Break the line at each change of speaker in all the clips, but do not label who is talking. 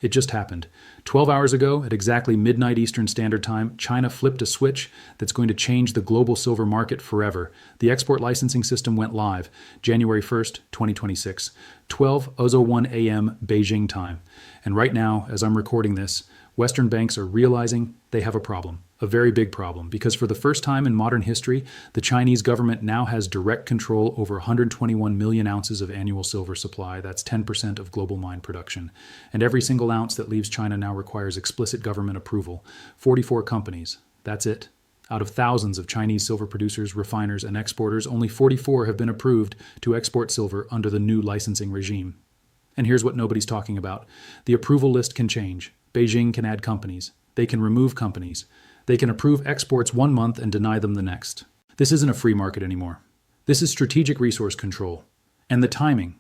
It just happened. 12 hours ago, at exactly midnight Eastern Standard Time, China flipped a switch that's going to change the global silver market forever. The export licensing system went live January 1st, 2026, 12:01 AM Beijing time. And right now, as I'm recording this, Western banks are realizing they have a problem, a very big problem, because for the first time in modern history, the Chinese government now has direct control over 121 million ounces of annual silver supply. That's 10% of global mine production. And every single ounce that leaves China now requires explicit government approval. 44 companies. That's it. Out of thousands of Chinese silver producers, refiners, and exporters, only 44 have been approved to export silver under the new licensing regime. And here's what nobody's talking about. The approval list can change. Beijing can add companies. They can remove companies. They can approve exports one month and deny them the next. This isn't a free market anymore. This is strategic resource control. And the timing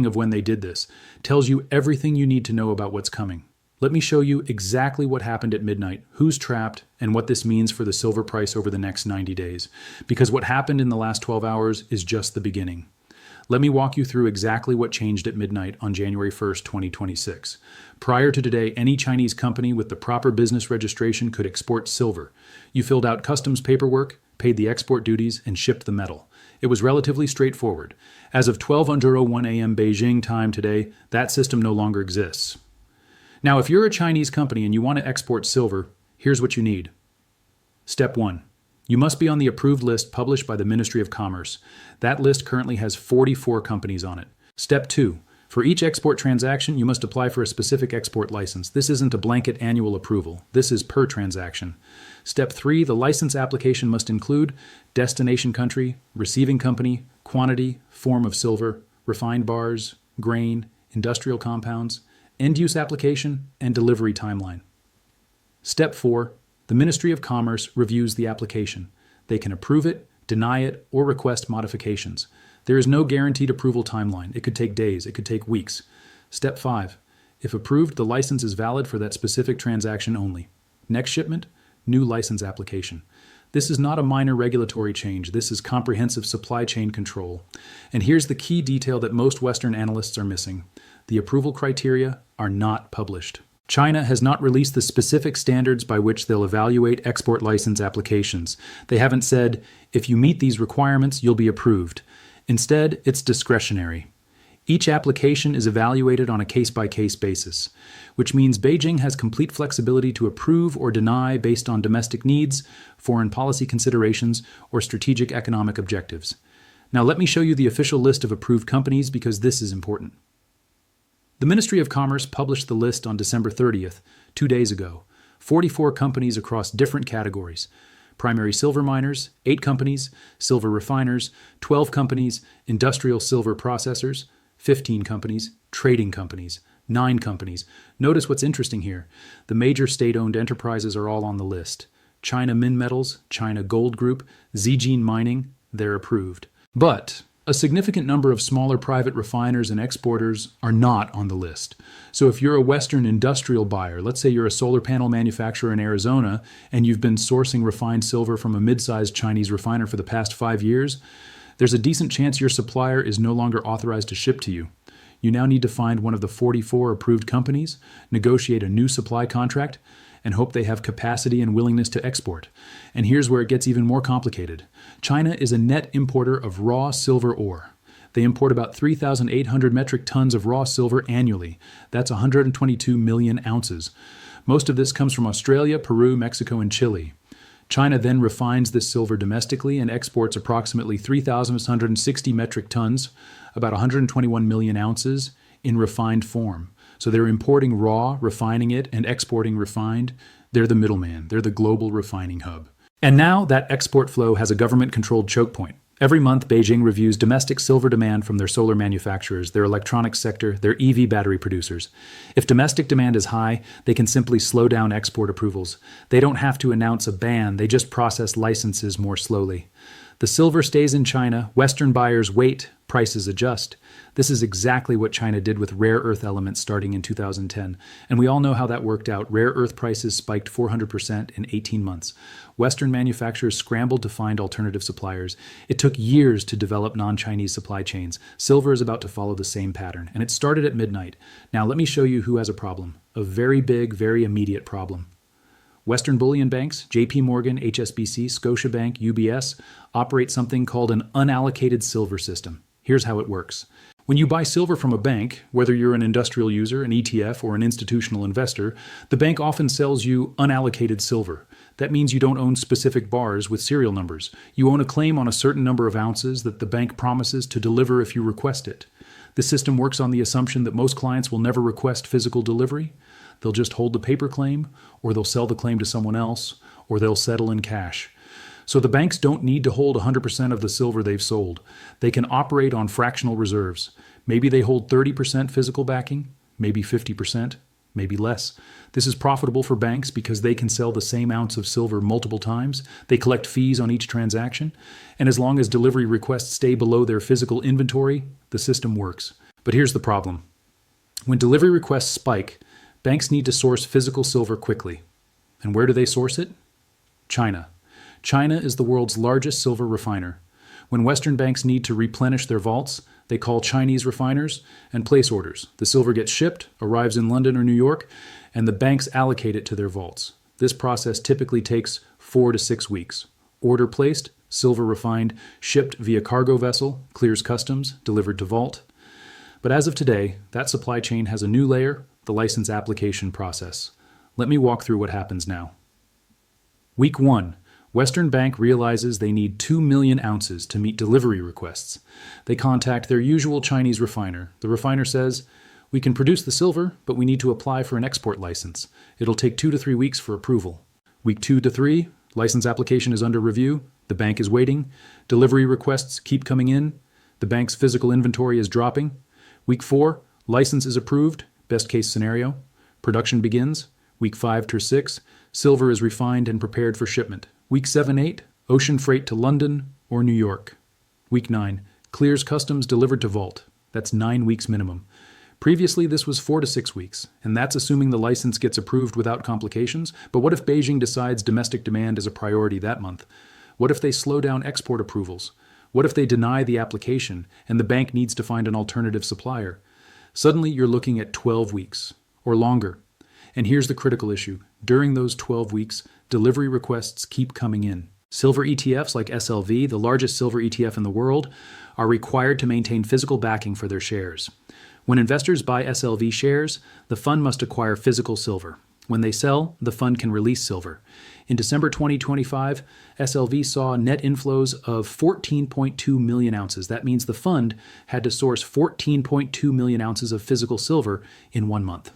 of when they did this, tells you everything you need to know about what's coming. Let me show you exactly what happened at midnight, who's trapped, and what this means for the silver price over the next 90 days. Because what happened in the last 12 hours is just the beginning. Let me walk you through exactly what changed at midnight on January 1st, 2026. Prior to today, any Chinese company with the proper business registration could export silver. You filled out customs paperwork, paid the export duties, and shipped the metal. It was relatively straightforward. As of 12:01 AM Beijing time today, that system no longer exists. Now, if you're a Chinese company and you want to export silver, here's what you need. Step 1. You must be on the approved list published by the Ministry of Commerce. That list currently has 44 companies on it. Step 2. For each export transaction, you must apply for a specific export license. This isn't a blanket annual approval. This is per transaction. Step 3. The license application must include destination country, receiving company, quantity, form of silver, refined bars, grain, industrial compounds, end-use application, and delivery timeline. Step 4. The Ministry of Commerce reviews the application. They can approve it, deny it, or request modifications. There is no guaranteed approval timeline. It could take days. It could take weeks. Step 5. If approved, the license is valid for that specific transaction only. Next shipment, new license application. This is not a minor regulatory change. This is comprehensive supply chain control. And here's the key detail that most Western analysts are missing. The approval criteria are not published. China has not released the specific standards by which they'll evaluate export license applications. They haven't said, if you meet these requirements, you'll be approved. Instead, it's discretionary. Each application is evaluated on a case-by-case basis, which means Beijing has complete flexibility to approve or deny based on domestic needs, foreign policy considerations, or strategic economic objectives. Now let me show you the official list of approved companies because this is important. The Ministry of Commerce published the list on December 30th, 2 days ago. 44 companies across different categories. Primary silver miners, 8 companies, silver refiners, 12 companies, industrial silver processors, 15 companies, trading companies, 9 companies. Notice what's interesting here. The major state-owned enterprises are all on the list. China Minmetals, China Gold Group, Zijin Mining, they're approved. But a significant number of smaller private refiners and exporters are not on the list. So if you're a Western industrial buyer, let's say you're a solar panel manufacturer in Arizona, and you've been sourcing refined silver from a mid-sized Chinese refiner for the past 5 years, there's a decent chance your supplier is no longer authorized to ship to you. You now need to find one of the 44 approved companies, negotiate a new supply contract, and hope they have capacity and willingness to export. And here's where it gets even more complicated. China is a net importer of raw silver ore. They import about 3,800 metric tons of raw silver annually. That's 122 million ounces. Most of this comes from Australia, Peru, Mexico, and Chile. China then refines this silver domestically and exports approximately 3,660 metric tons, about 121 million ounces, in refined form. So they're importing raw, refining it, and exporting refined. They're the middleman. They're the global refining hub. And now that export flow has a government-controlled choke point. Every month, Beijing reviews domestic silver demand from their solar manufacturers, their electronics sector, their EV battery producers. If domestic demand is high, they can simply slow down export approvals. They don't have to announce a ban, they just process licenses more slowly. The silver stays in China, Western buyers wait, prices adjust. This is exactly what China did with rare earth elements starting in 2010. And we all know how that worked out. Rare earth prices spiked 400% in 18 months. Western manufacturers scrambled to find alternative suppliers. It took years to develop non-Chinese supply chains. Silver is about to follow the same pattern, and it started at midnight. Now let me show you who has a problem. A very big, very immediate problem. Western bullion banks, JP Morgan, HSBC, Scotiabank, UBS, operate something called an unallocated silver system. Here's how it works. When you buy silver from a bank, whether you're an industrial user, an ETF, or an institutional investor, the bank often sells you unallocated silver. That means you don't own specific bars with serial numbers. You own a claim on a certain number of ounces that the bank promises to deliver if you request it. This system works on the assumption that most clients will never request physical delivery. They'll just hold the paper claim, or they'll sell the claim to someone else, or they'll settle in cash. So the banks don't need to hold 100% of the silver they've sold. They can operate on fractional reserves. Maybe they hold 30% physical backing, maybe 50%, maybe less. This is profitable for banks because they can sell the same ounce of silver multiple times. They collect fees on each transaction. And as long as delivery requests stay below their physical inventory, the system works. But here's the problem. When delivery requests spike, banks need to source physical silver quickly. And where do they source it? China. China is the world's largest silver refiner. When Western banks need to replenish their vaults, they call Chinese refiners and place orders. The silver gets shipped, arrives in London or New York, and the banks allocate it to their vaults. This process typically takes 4 to 6 weeks. Order placed, silver refined, shipped via cargo vessel, clears customs, delivered to vault. But as of today, that supply chain has a new layer, the license application process. Let me walk through what happens now. Week 1. Western Bank realizes they need 2 million ounces to meet delivery requests. They contact their usual Chinese refiner. The refiner says, "We can produce the silver, but we need to apply for an export license. It'll take 2 to 3 weeks for approval." Week 2 to 3, license application is under review. The bank is waiting. Delivery requests keep coming in. The bank's physical inventory is dropping. Week 4, license is approved, best case scenario. Production begins. Week 5 to 6, silver is refined and prepared for shipment. Week 7-8, ocean freight to London or New York. Week 9, clears customs delivered to vault. That's 9 weeks minimum. Previously, this was 4 to 6 weeks, and that's assuming the license gets approved without complications. But what if Beijing decides domestic demand is a priority that month? What if they slow down export approvals? What if they deny the application and the bank needs to find an alternative supplier? Suddenly, you're looking at 12 weeks or longer. And here's the critical issue. During those 12 weeks, delivery requests keep coming in. Silver ETFs like SLV, the largest silver ETF in the world, are required to maintain physical backing for their shares. When investors buy SLV shares, the fund must acquire physical silver. When they sell, the fund can release silver. In December 2025, SLV saw net inflows of 14.2 million ounces. That means the fund had to source 14.2 million ounces of physical silver in 1 month.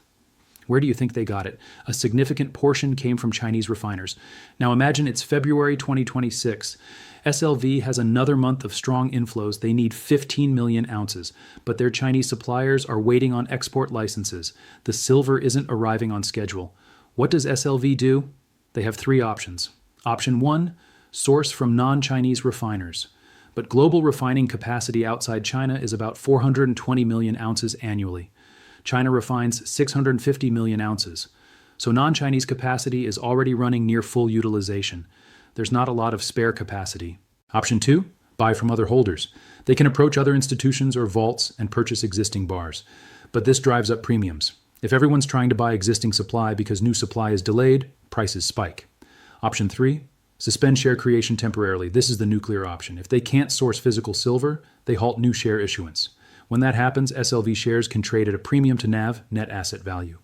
Where do you think they got it? A significant portion came from Chinese refiners. Now imagine it's February 2026. SLV has another month of strong inflows. They need 15 million ounces, but their Chinese suppliers are waiting on export licenses. The silver isn't arriving on schedule. What does SLV do? They have 3 options. Option 1, source from non-Chinese refiners. But global refining capacity outside China is about 420 million ounces annually. China refines 650 million ounces. So non-Chinese capacity is already running near full utilization. There's not a lot of spare capacity. Option 2, buy from other holders. They can approach other institutions or vaults and purchase existing bars. But this drives up premiums. If everyone's trying to buy existing supply because new supply is delayed, prices spike. Option 3, suspend share creation temporarily. This is the nuclear option. If they can't source physical silver, they halt new share issuance. When that happens, SLV shares can trade at a premium to NAV, net asset value.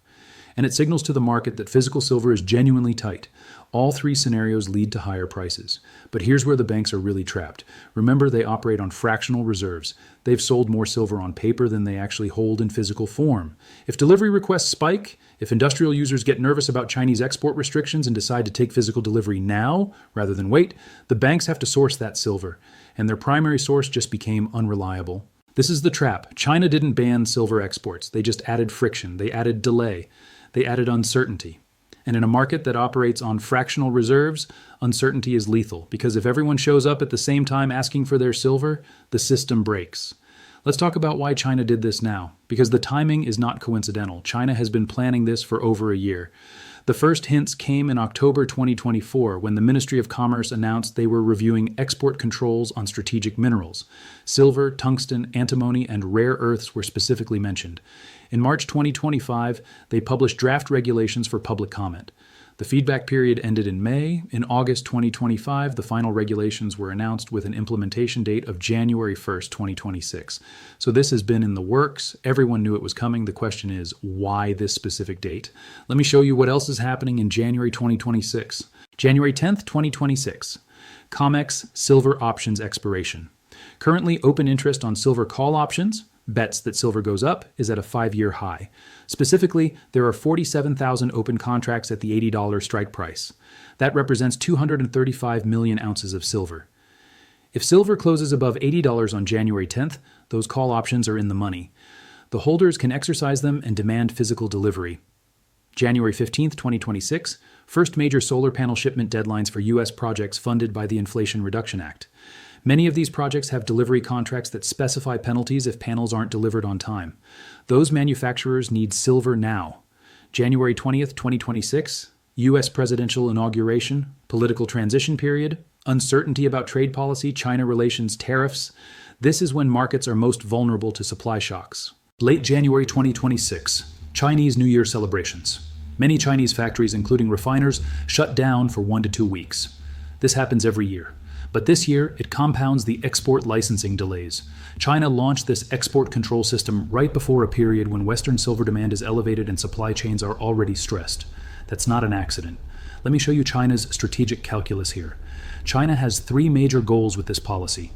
And it signals to the market that physical silver is genuinely tight. All 3 scenarios lead to higher prices. But here's where the banks are really trapped. Remember, they operate on fractional reserves. They've sold more silver on paper than they actually hold in physical form. If delivery requests spike, if industrial users get nervous about Chinese export restrictions and decide to take physical delivery now rather than wait, the banks have to source that silver. And their primary source just became unreliable. This is the trap. China didn't ban silver exports. They just added friction. They added delay. They added uncertainty. And in a market that operates on fractional reserves, uncertainty is lethal, because if everyone shows up at the same time asking for their silver, the system breaks. Let's talk about why China did this now, because the timing is not coincidental. China has been planning this for over a year. The first hints came in October 2024 when the Ministry of Commerce announced they were reviewing export controls on strategic minerals. Silver, tungsten, antimony, and rare earths were specifically mentioned. In March 2025, they published draft regulations for public comment. The feedback period ended in May. In August 2025, the final regulations were announced with an implementation date of January 1st, 2026. So this has been in the works. Everyone knew it was coming. The question is, why this specific date? Let me show you what else is happening in January 2026. January 10th, 2026. COMEX silver options expiration. Currently, open interest on silver call options, bets that silver goes up, is at a 5-year high. Specifically, there are 47,000 open contracts at the $80 strike price. That represents 235 million ounces of silver. If silver closes above $80 on January 10th, those call options are in the money. The holders can exercise them and demand physical delivery. January 15th, 2026, first major solar panel shipment deadlines for U.S. projects funded by the Inflation Reduction Act. Many of these projects have delivery contracts that specify penalties if panels aren't delivered on time. Those manufacturers need silver now. January 20th, 2026, U.S. presidential inauguration, political transition period, uncertainty about trade policy, China relations, tariffs. This is when markets are most vulnerable to supply shocks. Late January 2026, Chinese New Year celebrations. Many Chinese factories, including refiners, shut down for 1 to 2 weeks. This happens every year. But this year, it compounds the export licensing delays. China launched this export control system right before a period when Western silver demand is elevated and supply chains are already stressed. That's not an accident. Let me show you China's strategic calculus here. China has 3 major goals with this policy.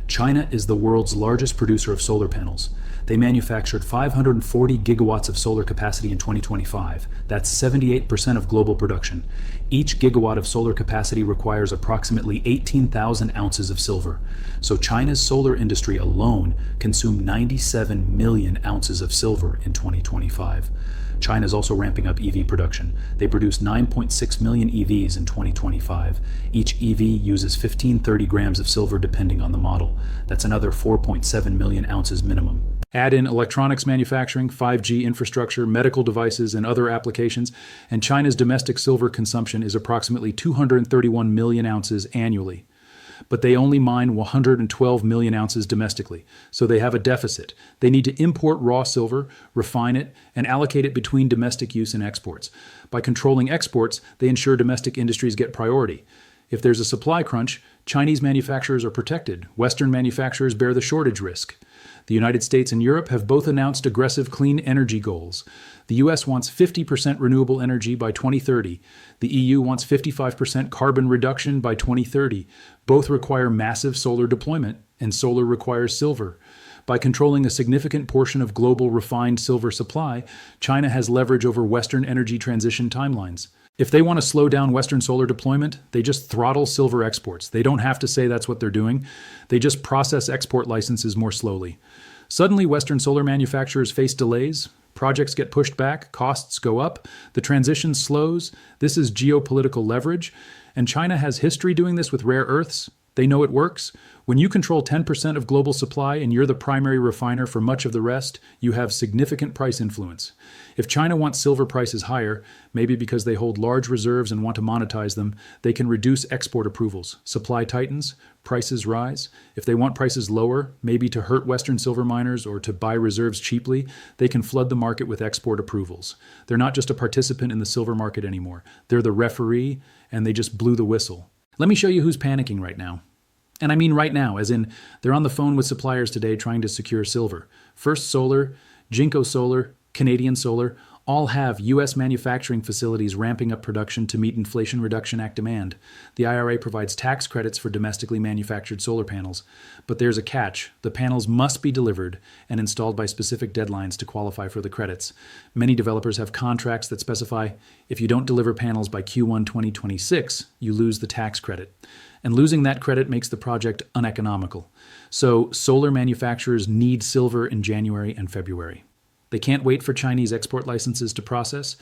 China is the world's largest producer of solar panels. They manufactured 540 gigawatts of solar capacity in 2025. That's 78% of global production. Each gigawatt of solar capacity requires approximately 18,000 ounces of silver. So China's solar industry alone consumed 97 million ounces of silver in 2025. China is also ramping up EV production. They produced 9.6 million EVs in 2025. Each EV uses 15-30 grams of silver depending on the model. That's another 4.7 million ounces minimum. Add in electronics manufacturing, 5G infrastructure, medical devices, and other applications, and China's domestic silver consumption is approximately 231 million ounces annually. But they only mine 112 million ounces domestically, so they have a deficit. They need to import raw silver, refine it, and allocate it between domestic use and exports. By controlling exports, they ensure domestic industries get priority. If there's a supply crunch, Chinese manufacturers are protected. Western manufacturers bear the shortage risk. The United States and Europe have both announced aggressive clean energy goals. The US wants 50% renewable energy by 2030. The EU wants 55% carbon reduction by 2030. Both require massive solar deployment, and solar requires silver. By controlling a significant portion of global refined silver supply, China has leverage over Western energy transition timelines. If they want to slow down Western solar deployment, they just throttle silver exports. They don't have to say that's what they're doing. They just process export licenses more slowly. Suddenly, Western solar manufacturers face delays. Projects get pushed back, costs go up, the transition slows. This is geopolitical leverage. And China has history doing this with rare earths. They know it works. When you control 10% of global supply and you're the primary refiner for much of the rest, you have significant price influence. If China wants silver prices higher, maybe because they hold large reserves and want to monetize them, they can reduce export approvals. Supply tightens, prices rise. If they want prices lower, maybe to hurt Western silver miners or to buy reserves cheaply, they can flood the market with export approvals. They're not just a participant in the silver market anymore. They're the referee, and they just blew the whistle. Let me show you who's panicking right now. And I mean right now, as in they're on the phone with suppliers today trying to secure silver. First Solar, Jinko Solar, Canadian Solar, all have U.S. manufacturing facilities ramping up production to meet Inflation Reduction Act demand. The IRA provides tax credits for domestically manufactured solar panels. But there's a catch. The panels must be delivered and installed by specific deadlines to qualify for the credits. Many developers have contracts that specify if you don't deliver panels by Q1 2026, you lose the tax credit. And losing that credit makes the project uneconomical. So solar manufacturers need silver in January and February. They can't wait for Chinese export licenses to process.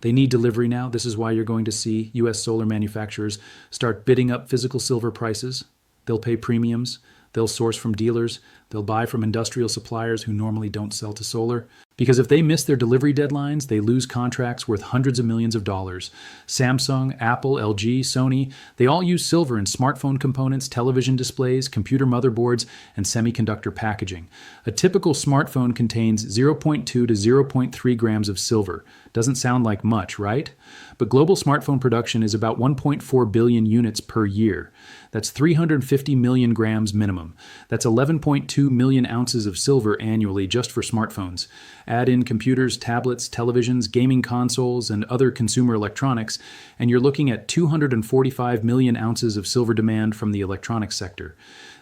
They need delivery now. This is why you're going to see U.S. solar manufacturers start bidding up physical silver prices. They'll pay premiums. They'll source from dealers. They'll buy from industrial suppliers who normally don't sell to solar. Because if they miss their delivery deadlines, they lose contracts worth hundreds of millions of dollars. Samsung, Apple, LG, Sony, they all use silver in smartphone components, television displays, computer motherboards, and semiconductor packaging. A typical smartphone contains 0.2 to 0.3 grams of silver. Doesn't sound like much, right? But global smartphone production is about 1.4 billion units per year. That's 350 million grams minimum. That's 11.2 million ounces of silver annually just for smartphones. Add in computers, tablets, televisions, gaming consoles, and other consumer electronics, and you're looking at 245 million ounces of silver demand from the electronics sector.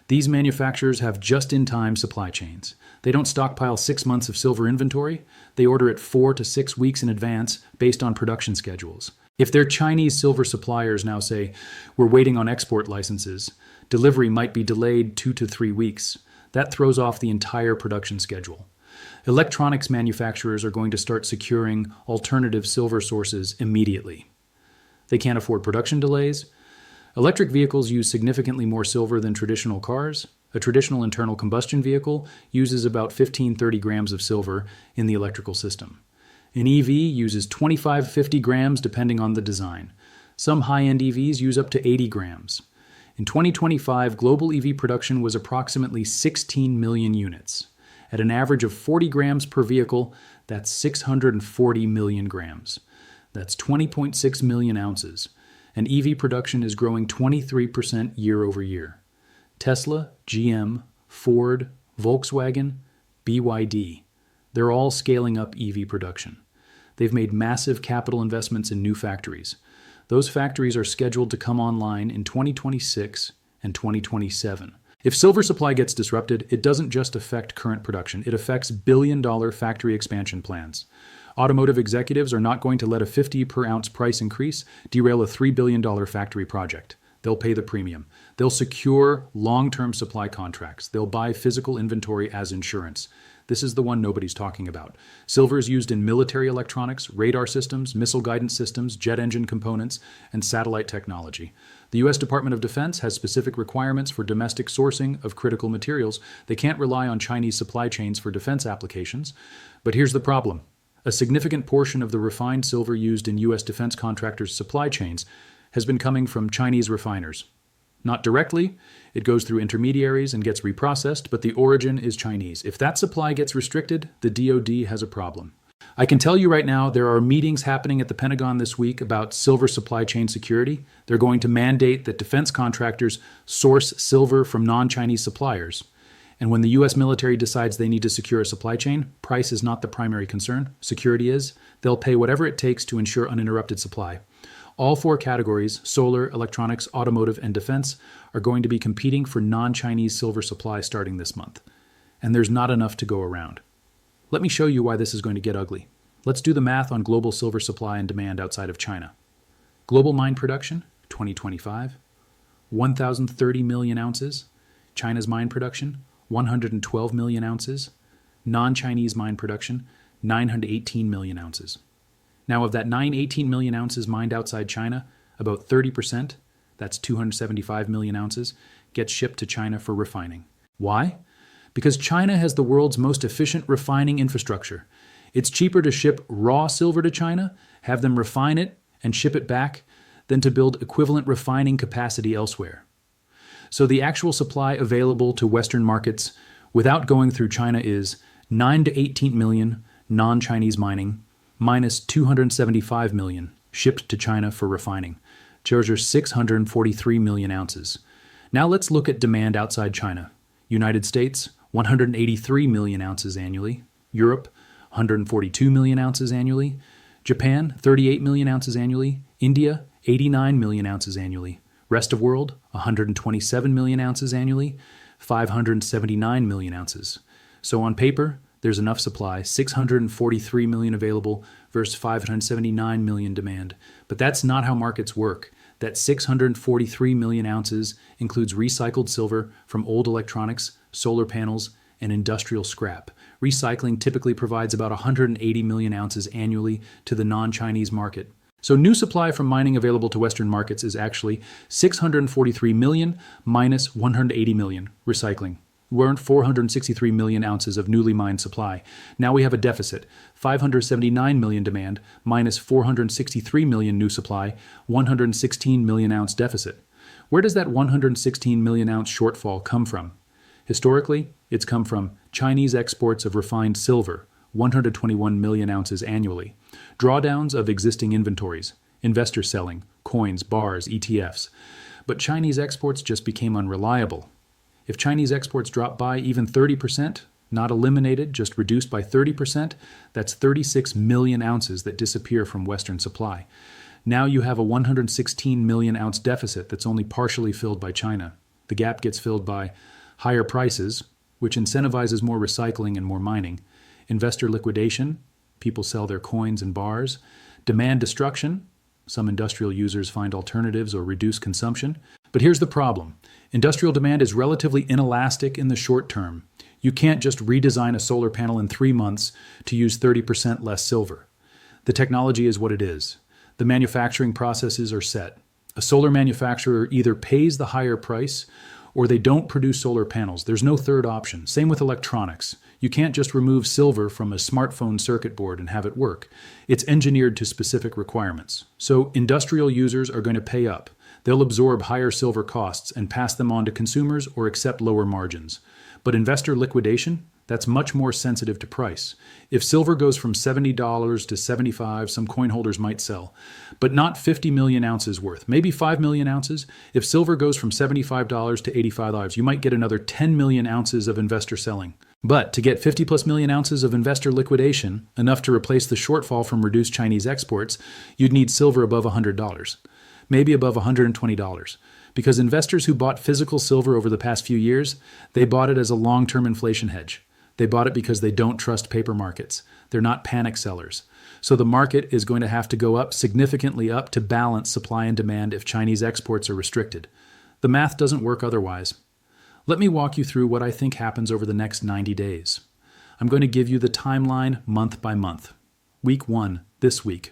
These manufacturers have just-in-time supply chains. They don't stockpile 6 months of silver inventory. They order it 4 to 6 weeks in advance based on production schedules. If their Chinese silver suppliers now say, we're waiting on export licenses, delivery might be delayed 2 to 3 weeks. That throws off the entire production schedule. Electronics manufacturers are going to start securing alternative silver sources immediately. They can't afford production delays. Electric vehicles use significantly more silver than traditional cars. A traditional internal combustion vehicle uses about 15-30 grams of silver in the electrical system. An EV uses 25-50 grams depending on the design. Some high-end EVs use up to 80 grams. In 2025, global EV production was approximately 16 million units. At an average of 40 grams per vehicle, that's 640 million grams. That's 20.6 million ounces. And EV production is growing 23% year over year. Tesla, GM, Ford, Volkswagen, BYD, they're all scaling up EV production. They've made massive capital investments in new factories. Those factories are scheduled to come online in 2026 and 2027. If silver supply gets disrupted, it doesn't just affect current production, it affects billion-dollar factory expansion plans. Automotive executives are not going to let a 50 per ounce price increase derail a $3 billion factory project. They'll pay the premium. They'll secure long-term supply contracts. They'll buy physical inventory as insurance. This is the one nobody's talking about. Silver is used in military electronics, radar systems, missile guidance systems, jet engine components, and satellite technology. The U.S. Department of Defense has specific requirements for domestic sourcing of critical materials. They can't rely on Chinese supply chains for defense applications. But here's the problem. A significant portion of the refined silver used in U.S. defense contractors' supply chains has been coming from Chinese refiners. Not directly, it goes through intermediaries and gets reprocessed, but the origin is Chinese. If that supply gets restricted, the DoD has a problem. I can tell you right now, there are meetings happening at the Pentagon this week about silver supply chain security. They're going to mandate that defense contractors source silver from non-Chinese suppliers. And when the U.S. military decides they need to secure a supply chain, price is not the primary concern. Security is. They'll pay whatever it takes to ensure uninterrupted supply. All four categories, solar, electronics, automotive, and defense, are going to be competing for non-Chinese silver supply starting this month. And there's not enough to go around. Let me show you why this is going to get ugly. Let's do the math on global silver supply and demand outside of China. Global mine production, 2025, 1,030 million ounces. China's mine production, 112 million ounces. Non-Chinese mine production, 918 million ounces. Now, of that 918 million ounces mined outside China, about 30%, that's 275 million ounces, gets shipped to China for refining. Why? Because China has the world's most efficient refining infrastructure. It's cheaper to ship raw silver to China, have them refine it, and ship it back, than to build equivalent refining capacity elsewhere. So the actual supply available to Western markets without going through China is 9 to 18 million non-Chinese mining, minus 275 million shipped to China for refining. Shows are 643 million ounces. Now let's look at demand outside China. United States, 183 million ounces annually. Europe, 142 million ounces annually. Japan, 38 million ounces annually. India, 89 million ounces annually. Rest of world, 127 million ounces annually. 579 million ounces. So on paper, there's enough supply, 643 million available versus 579 million demand. But that's not how markets work. That 643 million ounces includes recycled silver from old electronics, solar panels, and industrial scrap. Recycling typically provides about 180 million ounces annually to the non-Chinese market. So new supply from mining available to Western markets is actually 643 million minus 180 million recycling. Weren't 463 million ounces of newly mined supply. Now we have a deficit, 579 million demand minus 463 million new supply, 116 million ounce deficit. Where does that 116 million ounce shortfall come from? Historically, it's come from Chinese exports of refined silver, 121 million ounces annually, drawdowns of existing inventories, investor selling, coins, bars, ETFs. But Chinese exports just became unreliable. If Chinese exports drop by even 30%, not eliminated, just reduced by 30%, that's 36 million ounces that disappear from Western supply. Now you have a 116 million ounce deficit that's only partially filled by China. The gap gets filled by higher prices, which incentivizes more recycling and more mining, investor liquidation, people sell their coins and bars, demand destruction, some industrial users find alternatives or reduce consumption. But here's the problem. Industrial demand is relatively inelastic in the short term. You can't just redesign a solar panel in 3 months to use 30% less silver. The technology is what it is. The manufacturing processes are set. A solar manufacturer either pays the higher price or they don't produce solar panels. There's no third option. Same with electronics. You can't just remove silver from a smartphone circuit board and have it work. It's engineered to specific requirements. So industrial users are going to pay up. They'll absorb higher silver costs and pass them on to consumers or accept lower margins. But investor liquidation, that's much more sensitive to price. If silver goes from $70 to $75, some coin holders might sell, but not 50 million ounces worth, maybe 5 million ounces. If silver goes from $75 to $85, you might get another 10 million ounces of investor selling. But to get 50 plus million ounces of investor liquidation, enough to replace the shortfall from reduced Chinese exports, you'd need silver above $100. Maybe above $120, because investors who bought physical silver over the past few years, they bought it as a long-term inflation hedge. They bought it because they don't trust paper markets. They're not panic sellers. So the market is going to have to go up significantly up to balance supply and demand if Chinese exports are restricted. The math doesn't work otherwise. Let me walk you through what I think happens over the next 90 days. I'm going to give you the timeline month by month. Week 1, this week.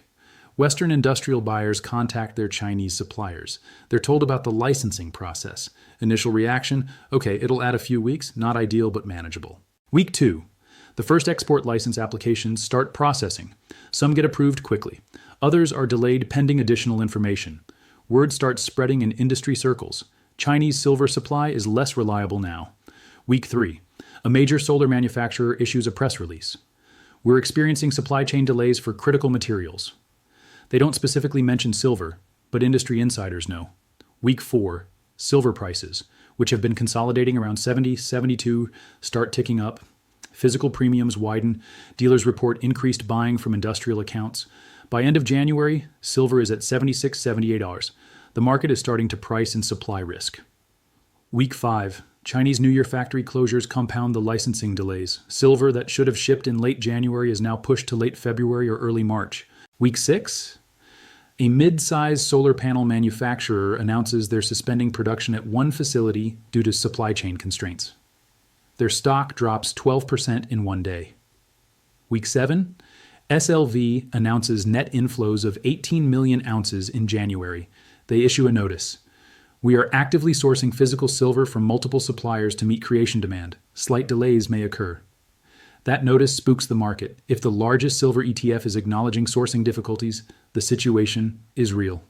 Western industrial buyers contact their Chinese suppliers. They're told about the licensing process. Initial reaction, okay, it'll add a few weeks, not ideal but manageable. Week 2, the first export license applications start processing. Some get approved quickly. Others are delayed pending additional information. Word starts spreading in industry circles. Chinese silver supply is less reliable now. Week 3, a major solar manufacturer issues a press release. We're experiencing supply chain delays for critical materials. They don't specifically mention silver, but industry insiders know. Week 4, silver prices, which have been consolidating around 70, 72, start ticking up. Physical premiums widen. Dealers report increased buying from industrial accounts. By end of January, silver is at $76, $78. The market is starting to price in supply risk. Week 5, Chinese New Year factory closures compound the licensing delays. Silver that should have shipped in late January is now pushed to late February or early March. Week 6, a mid-sized solar panel manufacturer announces they're suspending production at one facility due to supply chain constraints. Their stock drops 12% in one day. Week 7, SLV announces net inflows of 18 million ounces in January. They issue a notice. We are actively sourcing physical silver from multiple suppliers to meet creation demand. Slight delays may occur. That notice spooks the market. If the largest silver ETF is acknowledging sourcing difficulties, the situation is real.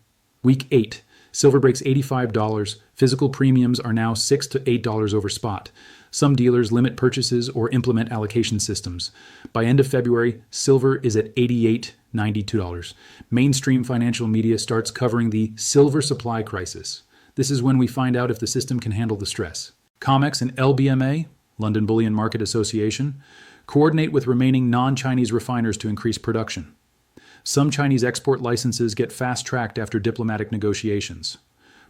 Week 8, silver breaks $85. Physical premiums are now $6 to $8 over spot. Some dealers limit purchases or implement allocation systems. By end of February, silver is at $88, $92. Mainstream financial media starts covering the silver supply crisis. This is when we find out if the system can handle the stress. COMEX and LBMA, London Bullion Market Association, coordinate with remaining non-Chinese refiners to increase production. Some Chinese export licenses get fast-tracked after diplomatic negotiations.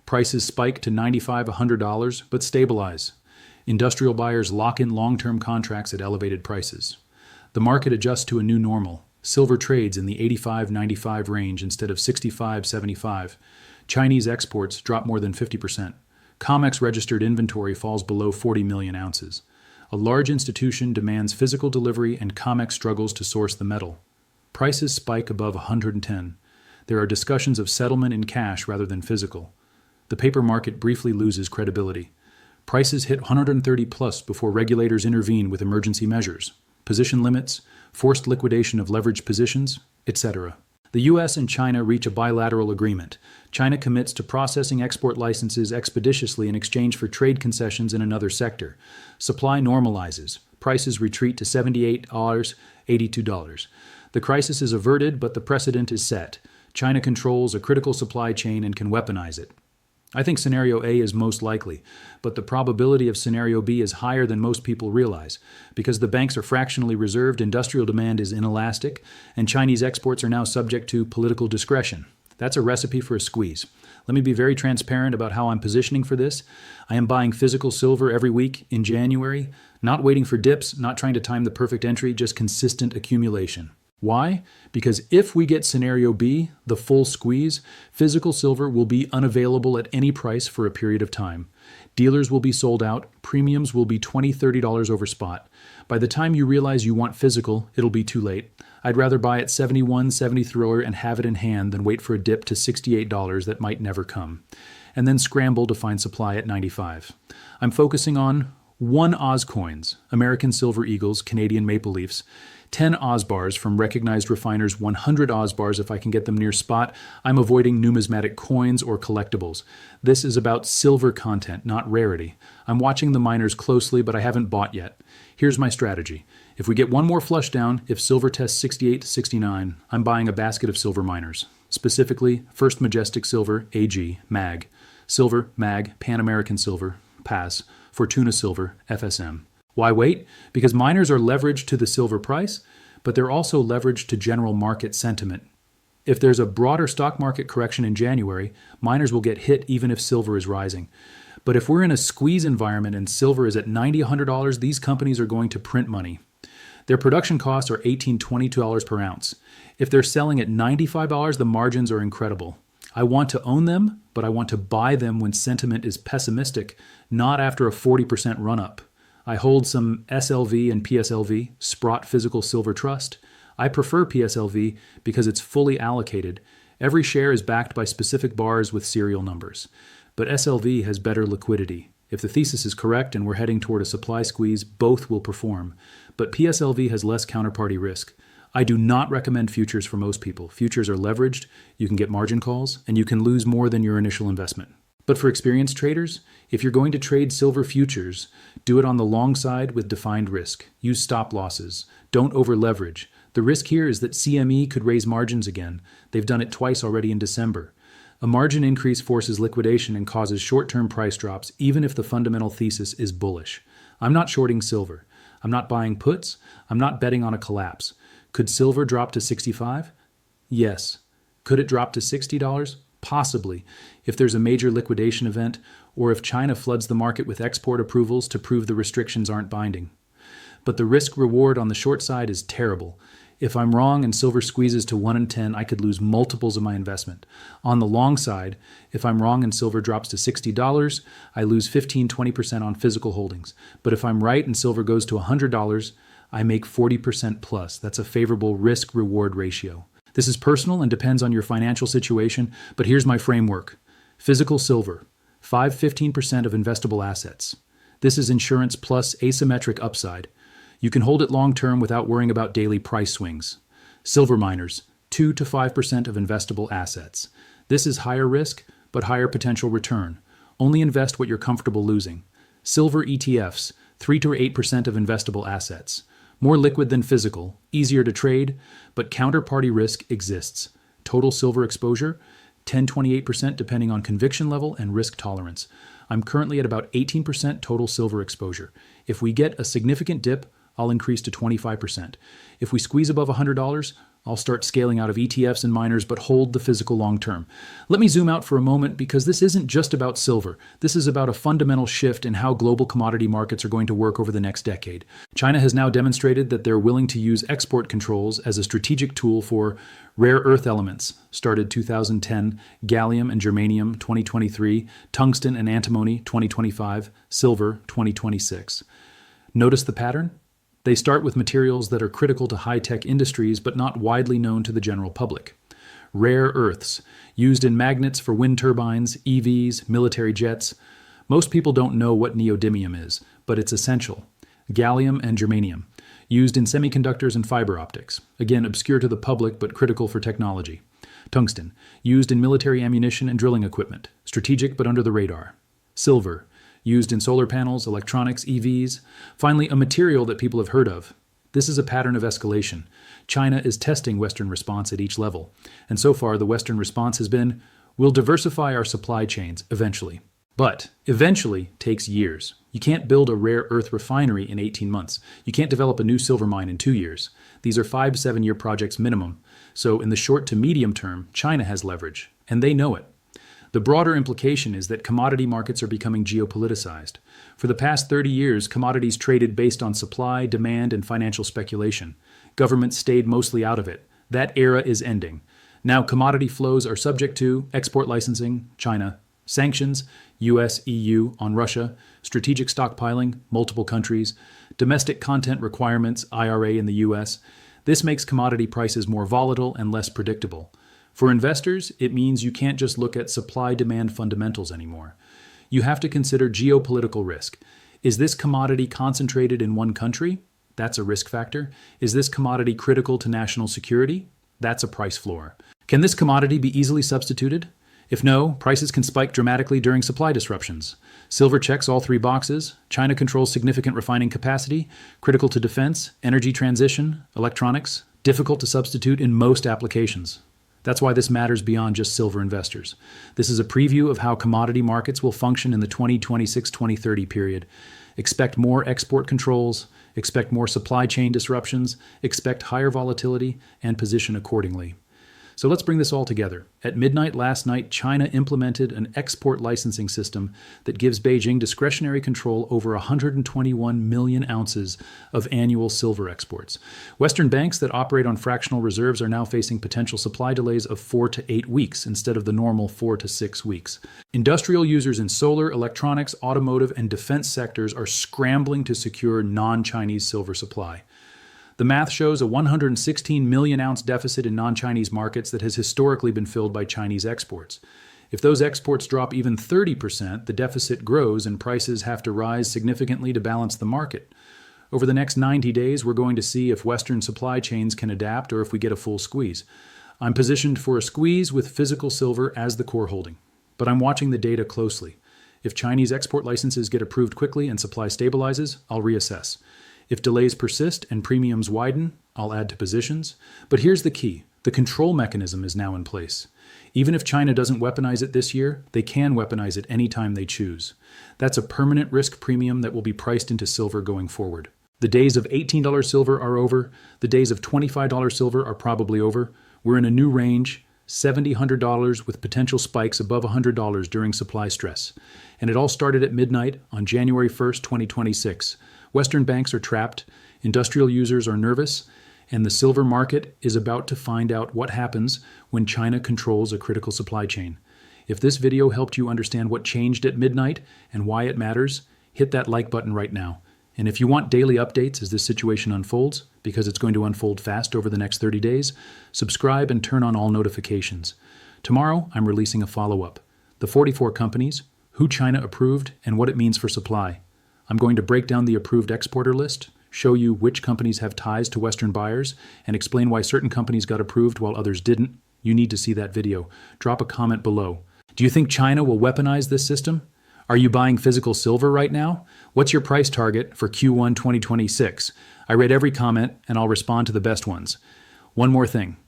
Prices spike to $95, $100, but stabilize. Industrial buyers lock in long-term contracts at elevated prices. The market adjusts to a new normal. Silver trades in the $85-$95 range instead of $65-$75. Chinese exports drop more than 50%. COMEX registered inventory falls below 40 million ounces. A large institution demands physical delivery and COMEX struggles to source the metal. Prices spike above 110. There are discussions of settlement in cash rather than physical. The paper market briefly loses credibility. Prices hit 130 plus before regulators intervene with emergency measures, position limits, forced liquidation of leveraged positions, etc. The U.S. and China reach a bilateral agreement. China commits to processing export licenses expeditiously in exchange for trade concessions in another sector. Supply normalizes. Prices retreat to $78, $82. The crisis is averted, but the precedent is set. China controls a critical supply chain and can weaponize it. I think scenario A is most likely, but the probability of scenario B is higher than most people realize. Because the banks are fractionally reserved, industrial demand is inelastic, and Chinese exports are now subject to political discretion. That's a recipe for a squeeze. Let me be very transparent about how I'm positioning for this. I am buying physical silver every week in January, not waiting for dips, not trying to time the perfect entry, just consistent accumulation. Why? Because if we get scenario B, the full squeeze, physical silver will be unavailable at any price for a period of time. Dealers will be sold out, premiums will be $20, $30 over spot. By the time you realize you want physical, it'll be too late. I'd rather buy at 71, 73 and have it in hand than wait for a dip to $68 that might never come. And then scramble to find supply at 95. I'm focusing on 1 Oz coins, American Silver Eagles, Canadian Maple Leafs, 10 Oz bars from recognized refiners, 100 Oz bars if I can get them near spot. I'm avoiding numismatic coins or collectibles. This is about silver content, not rarity. I'm watching the miners closely, but I haven't bought yet. Here's my strategy. If we get one more flush down, if silver tests 68 to 69, I'm buying a basket of silver miners. Specifically, First Majestic Silver, AG, MAG. Silver, MAG, Pan American Silver, PAS. Fortuna Silver, FSM. Why wait? Because miners are leveraged to the silver price, but they're also leveraged to general market sentiment. If there's a broader stock market correction in January, miners will get hit even if silver is rising. But if we're in a squeeze environment and silver is at $90, $100, these companies are going to print money. Their production costs are $18, $22 per ounce. If they're selling at $95, the margins are incredible. I want to own them, but I want to buy them when sentiment is pessimistic, not after a 40% run-up. I hold some SLV and PSLV, Sprott Physical Silver Trust. I prefer PSLV because it's fully allocated. Every share is backed by specific bars with serial numbers. But SLV has better liquidity. If the thesis is correct and we're heading toward a supply squeeze, both will perform. But PSLV has less counterparty risk. I do not recommend futures for most people. Futures are leveraged, you can get margin calls, and you can lose more than your initial investment. But for experienced traders, if you're going to trade silver futures, do it on the long side with defined risk. Use stop losses. Don't over-leverage. The risk here is that CME could raise margins again. They've done it twice already in December. A margin increase forces liquidation and causes short-term price drops, even if the fundamental thesis is bullish. I'm not shorting silver. I'm not buying puts. I'm not betting on a collapse. Could silver drop to 65? Yes. Could it drop to $60? Possibly, if there's a major liquidation event, or if China floods the market with export approvals to prove the restrictions aren't binding. But the risk-reward on the short side is terrible. If I'm wrong and silver squeezes to 1 in 10, I could lose multiples of my investment. On the long side, if I'm wrong and silver drops to $60, I lose 15-20% on physical holdings. But if I'm right and silver goes to $100, I make 40% plus. That's a favorable risk-reward ratio. This is personal and depends on your financial situation, but here's my framework. Physical silver, 5-15% of investable assets. This is insurance plus asymmetric upside. You can hold it long-term without worrying about daily price swings. Silver miners, 2-5% of investable assets. This is higher risk, but higher potential return. Only invest what you're comfortable losing. Silver ETFs, 3-8% of investable assets. More liquid than physical, easier to trade, but counterparty risk exists. Total silver exposure, 10-28% depending on conviction level and risk tolerance. I'm currently at about 18% total silver exposure. If we get a significant dip, I'll increase to 25%. If we squeeze above $100, I'll start scaling out of ETFs and miners, but hold the physical long term. Let me zoom out for a moment because this isn't just about silver. This is about a fundamental shift in how global commodity markets are going to work over the next decade. China has now demonstrated that they're willing to use export controls as a strategic tool for rare earth elements, started 2010, gallium and germanium 2023, tungsten and antimony 2025, silver 2026. Notice the pattern? They start with materials that are critical to high-tech industries but not widely known to the general public. Rare earths, used in magnets for wind turbines, EVs, military jets. Most people don't know what neodymium is, but it's essential. Gallium and germanium, used in semiconductors and fiber optics. Again, obscure to the public but critical for technology. Tungsten, used in military ammunition and drilling equipment. Strategic but under the radar. Silver, used in solar panels, electronics, EVs. Finally, a material that people have heard of. This is a pattern of escalation. China is testing Western response at each level. And so far, the Western response has been, we'll diversify our supply chains eventually. But eventually takes years. You can't build a rare earth refinery in 18 months. You can't develop a new silver mine in 2 years. These are 5 to 7 year projects minimum. So in the short to medium term, China has leverage, and they know it. The broader implication is that commodity markets are becoming geopoliticized. For the past 30 years, commodities traded based on supply, demand, and financial speculation. Governments stayed mostly out of it. That era is ending. Now commodity flows are subject to export licensing, China, sanctions, US, EU on Russia, strategic stockpiling, multiple countries, domestic content requirements, IRA in the US. This makes commodity prices more volatile and less predictable. For investors, it means you can't just look at supply-demand fundamentals anymore. You have to consider geopolitical risk. Is this commodity concentrated in one country? That's a risk factor. Is this commodity critical to national security? That's a price floor. Can this commodity be easily substituted? If no, prices can spike dramatically during supply disruptions. Silver checks all 3 boxes. China controls significant refining capacity, critical to defense, energy transition, electronics, difficult to substitute in most applications. That's why this matters beyond just silver investors. This is a preview of how commodity markets will function in the 2026-2030 period. Expect more export controls, expect more supply chain disruptions, expect higher volatility, and position accordingly. So let's bring this all together. At midnight last night, China implemented an export licensing system that gives Beijing discretionary control over 121 million ounces of annual silver exports. Western banks that operate on fractional reserves are now facing potential supply delays of 4 to 8 weeks instead of the normal 4 to 6 weeks. Industrial users in solar, electronics, automotive, and defense sectors are scrambling to secure non-Chinese silver supply. The math shows a 116 million ounce deficit in non-Chinese markets that has historically been filled by Chinese exports. If those exports drop even 30%, the deficit grows and prices have to rise significantly to balance the market. Over the next 90 days, we're going to see if Western supply chains can adapt or if we get a full squeeze. I'm positioned for a squeeze with physical silver as the core holding, but I'm watching the data closely. If Chinese export licenses get approved quickly and supply stabilizes, I'll reassess. If delays persist and premiums widen, I'll add to positions. But here's the key. The control mechanism is now in place. Even if China doesn't weaponize it this year, they can weaponize it anytime they choose. That's a permanent risk premium that will be priced into silver going forward. The days of $18 silver are over. The days of $25 silver are probably over. We're in a new range, $70, $100 with potential spikes above $100 during supply stress. And it all started at midnight on January 1st, 2026. Western banks are trapped, industrial users are nervous, and the silver market is about to find out what happens when China controls a critical supply chain. If this video helped you understand what changed at midnight and why it matters, hit that like button right now. And if you want daily updates as this situation unfolds, because it's going to unfold fast over the next 30 days, subscribe and turn on all notifications. Tomorrow, I'm releasing a follow-up. The 44 companies, who China approved, and what it means for supply. I'm going to break down the approved exporter list, show you which companies have ties to Western buyers, and explain why certain companies got approved while others didn't. You need to see that video. Drop a comment below. Do you think China will weaponize this system? Are you buying physical silver right now? What's your price target for Q1 2026? I read every comment, and I'll respond to the best ones. One more thing.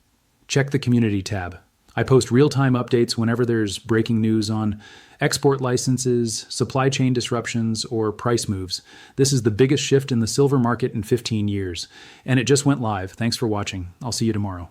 Check the community tab. I post real-time updates whenever there's breaking news on export licenses, supply chain disruptions, or price moves. This is the biggest shift in the silver market in 15 years, and it just went live. Thanks for watching. I'll see you tomorrow.